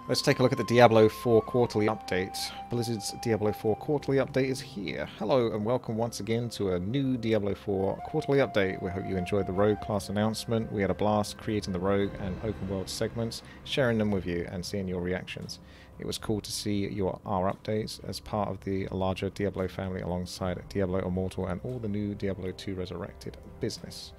Let's take a look at the Diablo 4 quarterly update. Blizzard's Diablo 4 quarterly update is here. Hello and welcome once again to a new Diablo 4 quarterly update. We hope you enjoyed the Rogue class announcement. We had a blast creating the Rogue and open world segments, sharing them with you and seeing your reactions. It was cool to see our updates as part of the larger Diablo family alongside Diablo Immortal and all the new Diablo 2 Resurrected business.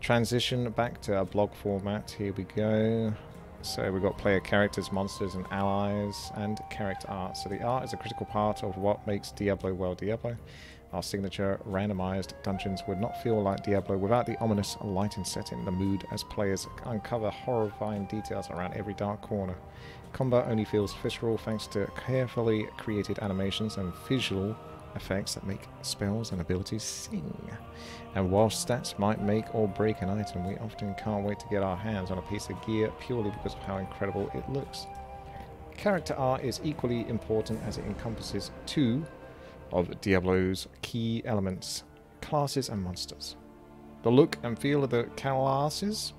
Transition back to a blog format. Here we go. So we've got player characters, monsters and allies, and character art. So the art is a critical part of what makes Diablo well Diablo. Our signature randomized dungeons would not feel like Diablo without the ominous lighting setting the mood as players uncover horrifying details around every dark corner. Combat only feels visceral thanks to carefully created animations and visual effects that make spells and abilities sing. And while stats might make or break an item, we often can't wait to get our hands on a piece of gear purely because of how incredible it looks. Character art is equally important as it encompasses two of Diablo's key elements, classes and monsters. The look and feel of the classes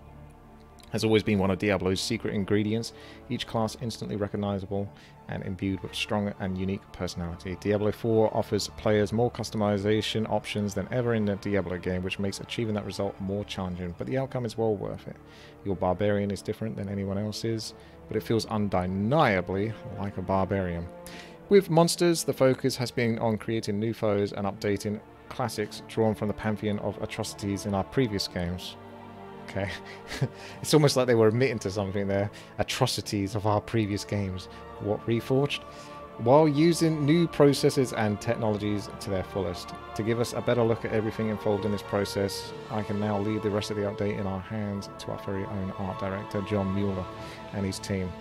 has always been one of Diablo's secret ingredients, each class instantly recognizable and imbued with strong and unique personality. Diablo 4 offers players more customization options than ever in the Diablo game, which makes achieving that result more challenging, but the outcome is well worth it. Your Barbarian is different than anyone else's, but it feels undeniably like a Barbarian. With monsters, the focus has been on creating new foes and updating classics drawn from the pantheon of atrocities in our previous games. Okay, it's almost like they were admitting to something there. Atrocities of our previous games. What, Reforged? While using new processes and technologies to their fullest. To give us a better look at everything involved in this process, I can now leave the rest of the update in our hands to our very own art director, John Mueller, and his team.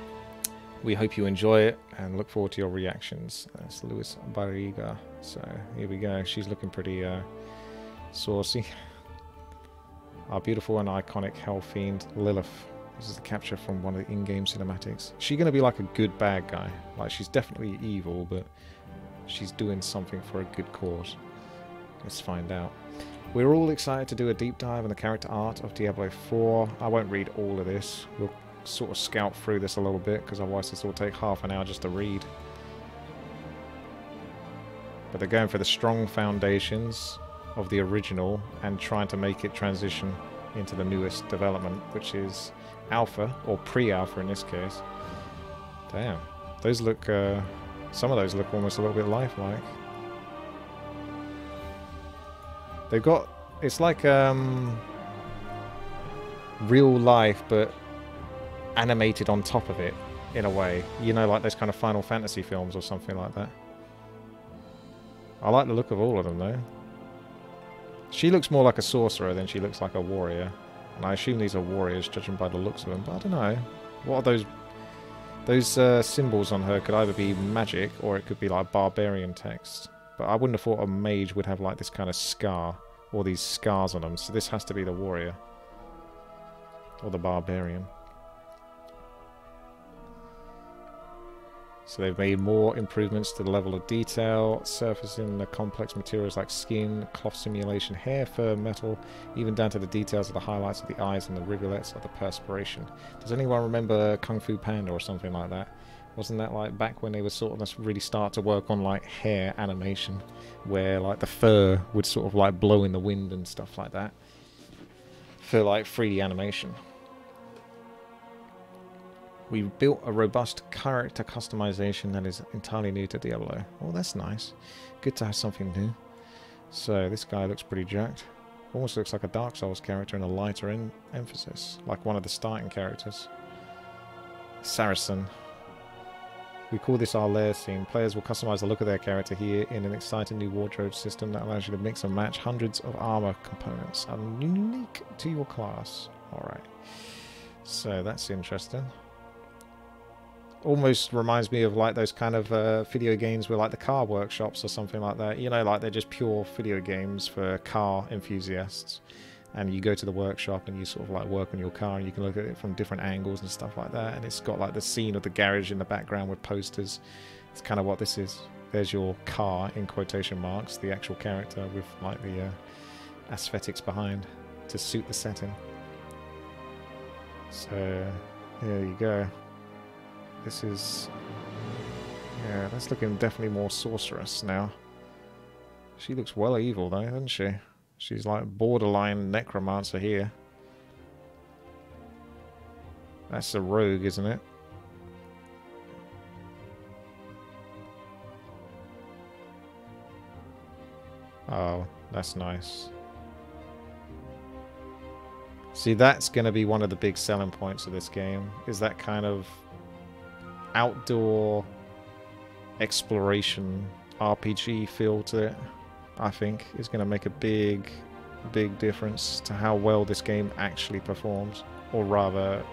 We hope you enjoy it and look forward to your reactions. That's Luis Barriga. So here we go. She's looking pretty saucy. Our beautiful and iconic hell fiend, Lilith. This is the capture from one of the in-game cinematics. Is she going to be like a good bad guy? Like, she's definitely evil, but she's doing something for a good cause. Let's find out. We're all excited to do a deep dive on the character art of Diablo 4. I won't read all of this. We'll sort of scout through this a little bit, because otherwise this will take half an hour just to read. But they're going for the strong foundations of the original and trying to make it transition into the newest development, which is alpha, or pre-alpha in this case. Damn, those look some of those look almost a little bit lifelike. They've got, it's like real life but animated on top of it in a way, you know, like those kind of Final Fantasy films or something like that. I like the look of all of them though. She looks more like a sorcerer than she looks like a warrior. And I assume these are warriors, judging by the looks of them. But I don't know. What are those? Those symbols on her could either be magic, or it could be like barbarian text. But I wouldn't have thought a mage would have like this kind of scar, or these scars on them. So this has to be the warrior. Or the barbarian. So they've made more improvements to the level of detail, surfacing the complex materials like skin, cloth simulation, hair, fur, metal, even down to the details of the highlights of the eyes and the rivulets of the perspiration. Does anyone remember Kung Fu Panda or something like that? Wasn't that like back when they were sort of really start to work on like hair animation, where like the fur would sort of like blow in the wind and stuff like that for like 3D animation. We've built a robust character customization that is entirely new to Diablo. Oh, that's nice. Good to have something new. So this guy looks pretty jacked. Almost looks like a Dark Souls character in a lighter emphasis, like one of the starting characters. Saracen. We call this our lair scene. Players will customize the look of their character here in an exciting new wardrobe system that allows you to mix and match hundreds of armor components unique to your class. Alright. So that's interesting. Almost reminds me of like those kind of video games with like the car workshops or something like that. You know, like they're just pure video games for car enthusiasts. And you go to the workshop and you sort of like work on your car and you can look at it from different angles and stuff like that. And it's got like the scene of the garage in the background with posters. It's kind of what this is. There's your car, in quotation marks, the actual character with like the aesthetics behind to suit the setting. So there you go. This is... yeah, that's looking definitely more sorceress now. She looks well evil though, doesn't she? She's like borderline necromancer here. That's a rogue, isn't it? Oh, that's nice. See, that's going to be one of the big selling points of this game, is that kind of outdoor exploration RPG feel to it. I think is going to make a big difference to how well this game actually performs, or rather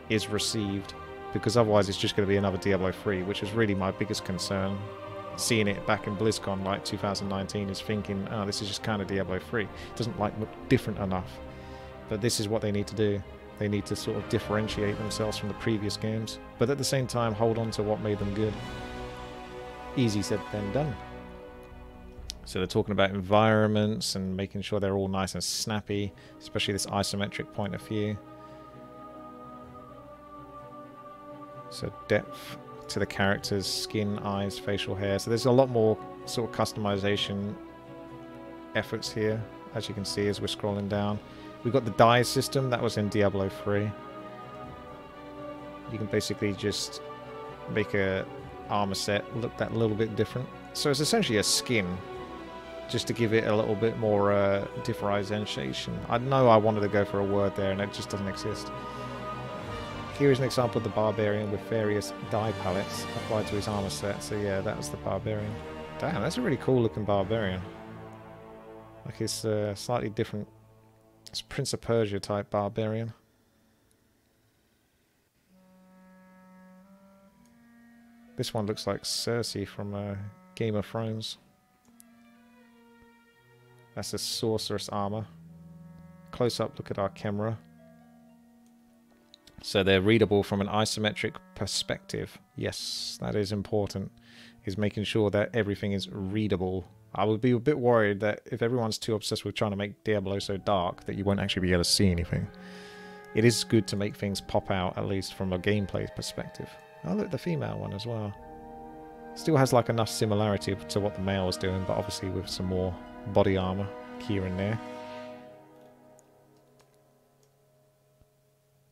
is received, because otherwise it's just going to be another Diablo 3, which is really my biggest concern. Seeing it back in BlizzCon like 2019 is thinking, oh, this is just kind of Diablo 3. It doesn't like look different enough. But this is what they need to do. They need to sort of differentiate themselves from the previous games, but at the same time hold on to what made them good. Easy said than done. So they're talking about environments and making sure they're all nice and snappy, especially this isometric point of view. So depth to the characters, skin, eyes, facial hair. So there's a lot more sort of customization efforts here, as you can see as we're scrolling down. We've got the dye system that was in Diablo 3. You can basically just make a armor set look that little bit different. So it's essentially a skin, just to give it a little bit more differentiation. I know I wanted to go for a word there and it just doesn't exist. Here is an example of the Barbarian with various dye palettes applied to his armor set. So yeah, that was the Barbarian. Damn, that's a really cool looking Barbarian. Like it's slightly different. It's Prince of Persia type Barbarian. This one looks like Cersei from Game of Thrones. That's a sorceress armor. Close up look at our camera. So they're readable from an isometric perspective. Yes, that is important. Is making sure that everything is readable. I would be a bit worried that if everyone's too obsessed with trying to make Diablo so dark that you won't actually be able to see anything. It is good to make things pop out, at least from a gameplay perspective. Oh look, the female one as well. Still has like enough similarity to what the male was doing, but obviously with some more body armor here and there.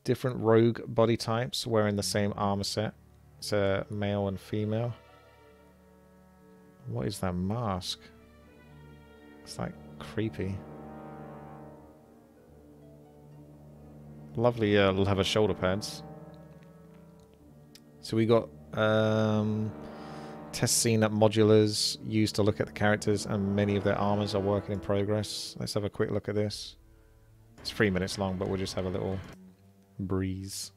Different rogue body types wearing the same armor set. It's a male and female. What is that mask? It's like creepy. Lovely leather shoulder pads. So we got test scene at modulars used to look at the characters, and many of their armors are working in progress. Let's have a quick look at this. It's 3 minutes long, but we'll just have a little breeze.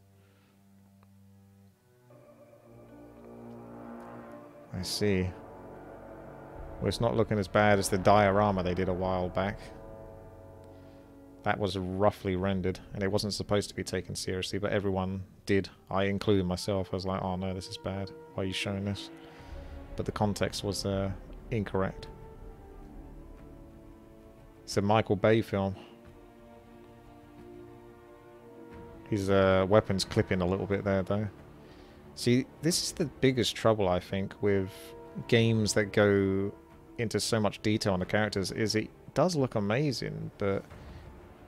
I see. Well, it's not looking as bad as the diorama they did a while back. That was roughly rendered, and it wasn't supposed to be taken seriously, but everyone did. I included myself. I was like, oh no, this is bad. Why are you showing this? But the context was incorrect. It's a Michael Bay film. His weapon's clipping a little bit there, though. See, this is the biggest trouble, I think, with games that go into so much detail on the characters, is it does look amazing, but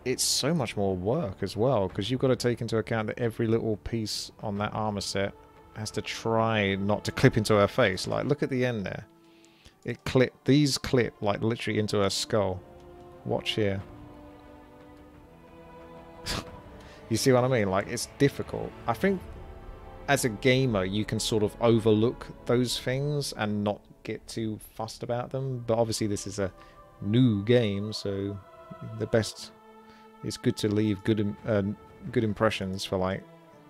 it's so much more work as well, because you've got to take into account that every little piece on that armor set has to try not to clip into her face. Like, look at the end there. These clip, like, literally into her skull. Watch here. You see what I mean? Like, it's difficult. I think as a gamer, you can sort of overlook those things and not get too fussed about them. But obviously, this is a new game, so the best... It's good to leave good impressions for, like,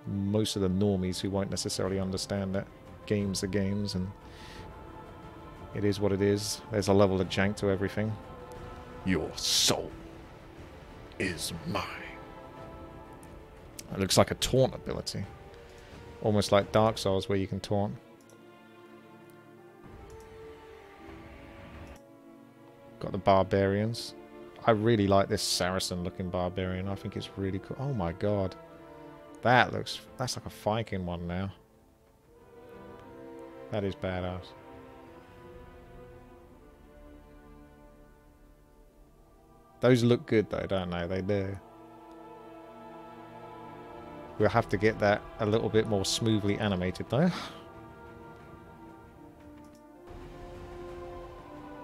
most of the normies who won't necessarily understand that games are games, and it is what it is. There's a level of jank to everything. Your soul is mine. It looks like a taunt ability. Almost like Dark Souls, where you can taunt. Got the Barbarians. I really like this Saracen-looking Barbarian. I think it's really cool. Oh my god. That's like a Viking one now. That is badass. Those look good though, don't they? They do. We'll have to get that a little bit more smoothly animated though.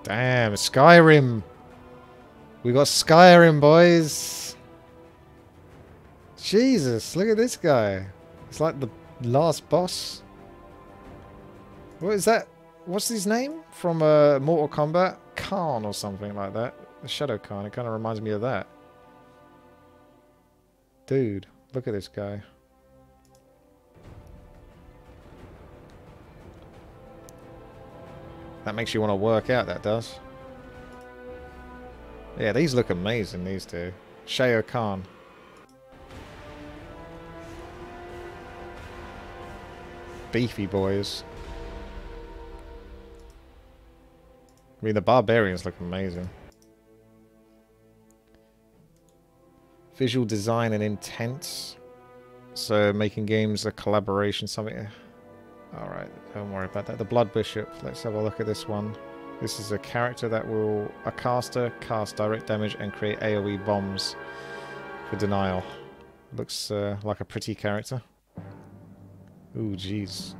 Damn, Skyrim! We got Skyrim, boys! Jesus, look at this guy. It's like the last boss. What is that? What's his name? From Mortal Kombat? Khan or something like that. The Shadow Khan. It kind of reminds me of that. Dude, look at this guy. That makes you want to work out, that does. Yeah, these look amazing, these two. Shadow Khan. Beefy boys. I mean, the Barbarians look amazing. Visual design and intense. So, making games a collaboration, something... Alright, don't worry about that. The Blood Bishop. Let's have a look at this one. This is a character that will... A caster, cast direct damage and create AoE bombs for denial. Looks like a pretty character. Ooh, jeez.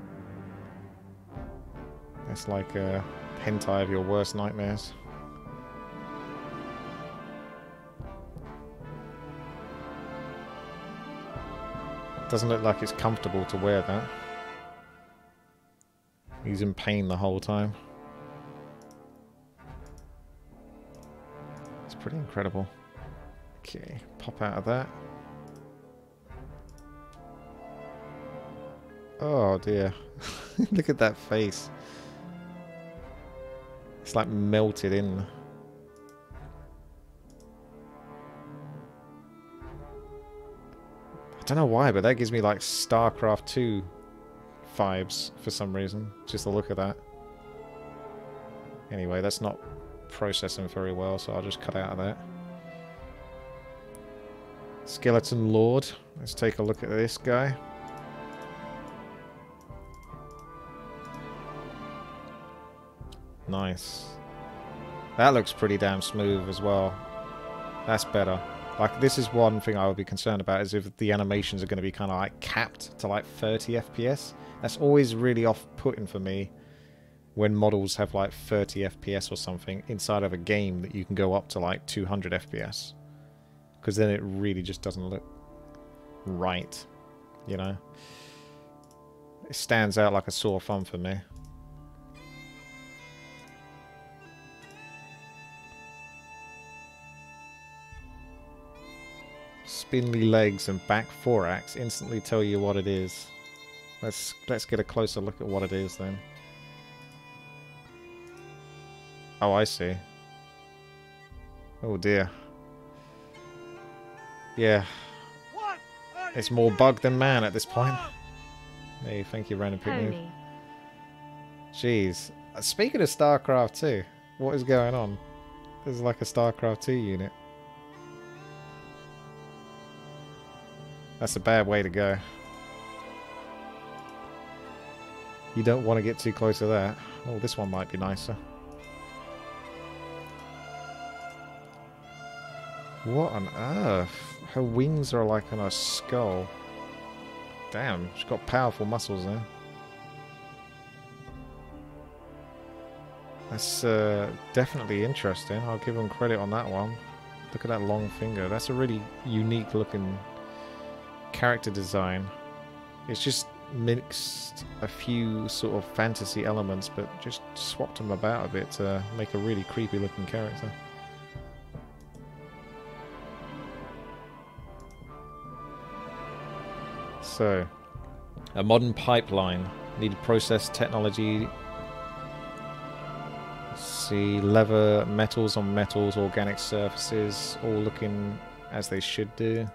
That's like a hentai of your worst nightmares. Doesn't look like it's comfortable to wear that. He's in pain the whole time. It's pretty incredible. Okay, pop out of that. Oh dear. Look at that face. It's like melted in. I don't know why, but that gives me like StarCraft 2 vibes for some reason. Just the look of that. Anyway, that's not processing very well, so I'll just cut out of that. Skeleton Lord. Let's take a look at this guy. Nice. That looks pretty damn smooth as well. That's better. Like, this is one thing I would be concerned about, is if the animations are going to be kind of like capped to like 30 FPS. That's always really off-putting for me when models have like 30 FPS or something inside of a game that you can go up to like 200 FPS. Because then it really just doesn't look right, you know? It stands out like a sore thumb for me. Spindly legs and back thorax instantly tell you what it is. Let's get a closer look at what it is then. Oh, I see. Oh dear. Yeah. It's more bug than man at this point. Hey, thank you, Random Picnic. Jeez. Speaking of StarCraft 2, what is going on? There's like a StarCraft 2 unit. That's a bad way to go. You don't want to get too close to that. Oh, this one might be nicer. What on earth? Her wings are like on a skull. Damn, she's got powerful muscles there. That's definitely interesting. I'll give them credit on that one. Look at that long finger. That's a really unique looking character design. It's just mixed a few sort of fantasy elements, but just swapped them about a bit to make a really creepy looking character. So, a modern pipeline. Needed process technology. Let's see, leather, metals on metals, organic surfaces, all looking as they should do.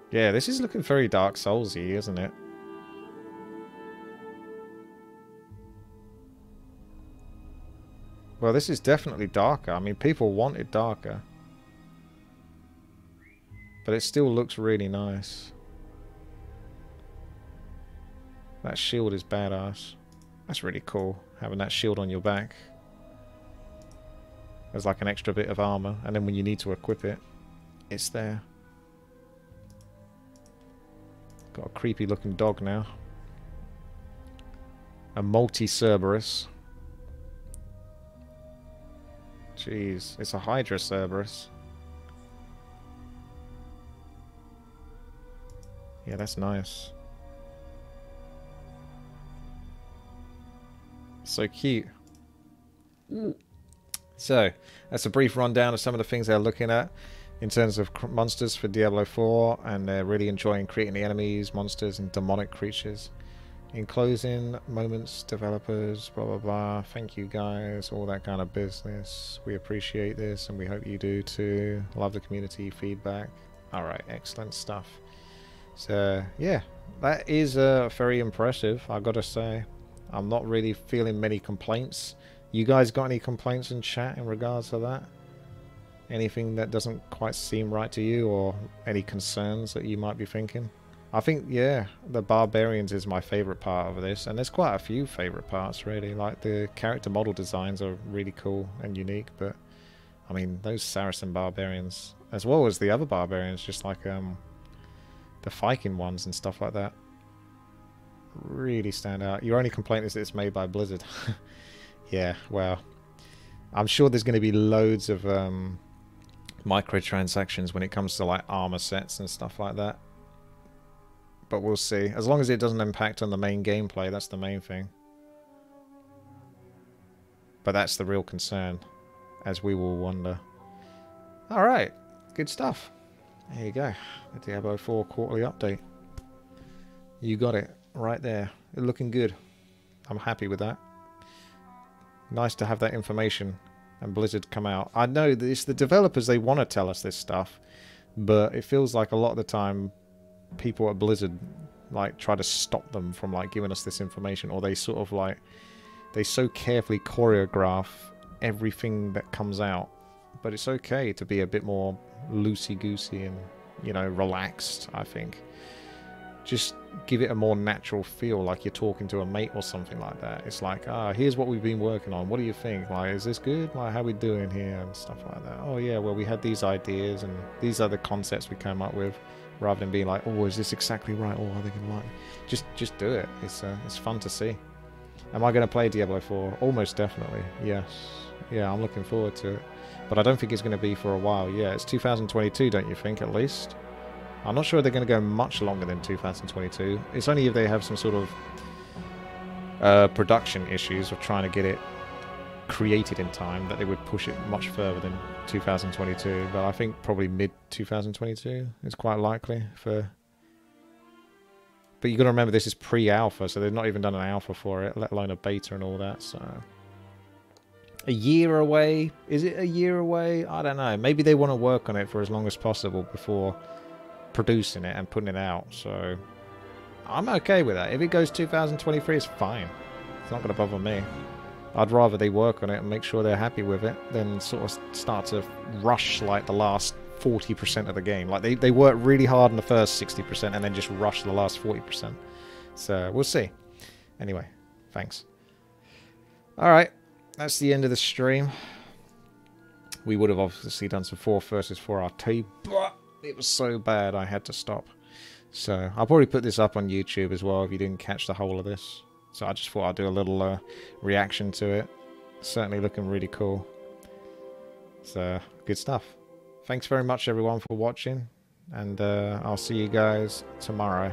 Yeah, this is looking very Dark Souls-y, isn't it? Well, this is definitely darker. I mean, people want it darker. But it still looks really nice. That shield is badass. That's really cool, having that shield on your back. There's like an extra bit of armor, and then when you need to equip it, it's there. Got a creepy looking dog now. A multi-Cerberus. Jeez, it's a Hydra Cerberus. Yeah, that's nice. So cute. So, that's a brief rundown of some of the things they're looking at in terms of monsters for Diablo 4, and they're really enjoying creating the enemies, monsters, and demonic creatures. In closing moments, developers, blah blah blah, thank you guys, all that kind of business. We appreciate this, and we hope you do too. Love the community feedback. Alright, excellent stuff. So, yeah, that is very impressive, I gotta say. I'm not really feeling many complaints. You guys got any complaints in chat in regards to that? Anything that doesn't quite seem right to you, or any concerns that you might be thinking? I think, yeah, the Barbarians is my favourite part of this, and there's quite a few favourite parts, really. Like, the character model designs are really cool and unique, but, I mean, those Saracen Barbarians, as well as the other Barbarians, just like, the Viking ones and stuff like that, really stand out. Your only complaint is that it's made by Blizzard. Yeah, well, I'm sure there's going to be loads of microtransactions when it comes to like armor sets and stuff like that. But we'll see. As long as it doesn't impact on the main gameplay, that's the main thing. But that's the real concern, as we will wonder. Alright, good stuff. There you go. The Diablo 4 quarterly update. You got it right there. It's looking good. I'm happy with that. Nice to have that information and Blizzard come out. I know that it's the developers, they want to tell us this stuff, but it feels like a lot of the time people at Blizzard like try to stop them from like giving us this information, or they sort of like, they so carefully choreograph everything that comes out. But it's okay to be a bit more loosey-goosey and, you know, relaxed, I think. Just give it a more natural feel, like you're talking to a mate or something like that. It's like, ah, here's what we've been working on. What do you think? Like, is this good? Like, how we doing here? And stuff like that. Oh, yeah, well, we had these ideas, and these are the concepts we came up with, rather than being like, oh, is this exactly right? Oh, are they going to like it? Just do it. It's fun to see. Am I going to play Diablo 4? Almost definitely, yes. Yeah, I'm looking forward to it. But I don't think it's going to be for a while. Yeah, it's 2022, don't you think, at least? I'm not sure they're going to go much longer than 2022. It's only if they have some sort of production issues of trying to get it created in time that they would push it much further than 2022. But I think probably mid-2022 is quite likely for... But you got to remember, this is pre-alpha, so they've not even done an alpha for it, let alone a beta and all that, so... A year away? Is it a year away? I don't know. Maybe they want to work on it for as long as possible before producing it and putting it out, so I'm okay with that. If it goes 2023, it's fine. It's not going to bother me. I'd rather they work on it and make sure they're happy with it than sort of start to rush like the last 40% of the game. Like they work really hard on the first 60% and then just rush the last 40%. So we'll see. Anyway, thanks. Alright, that's the end of the stream. We would have obviously done some 4 versus 4 RT, but it was so bad I had to stop. So I'll probably put this up on YouTube as well if you didn't catch the whole of this. So I just thought I'd do a little reaction to it. Certainly looking really cool. So good stuff. Thanks very much everyone for watching, and I'll see you guys tomorrow.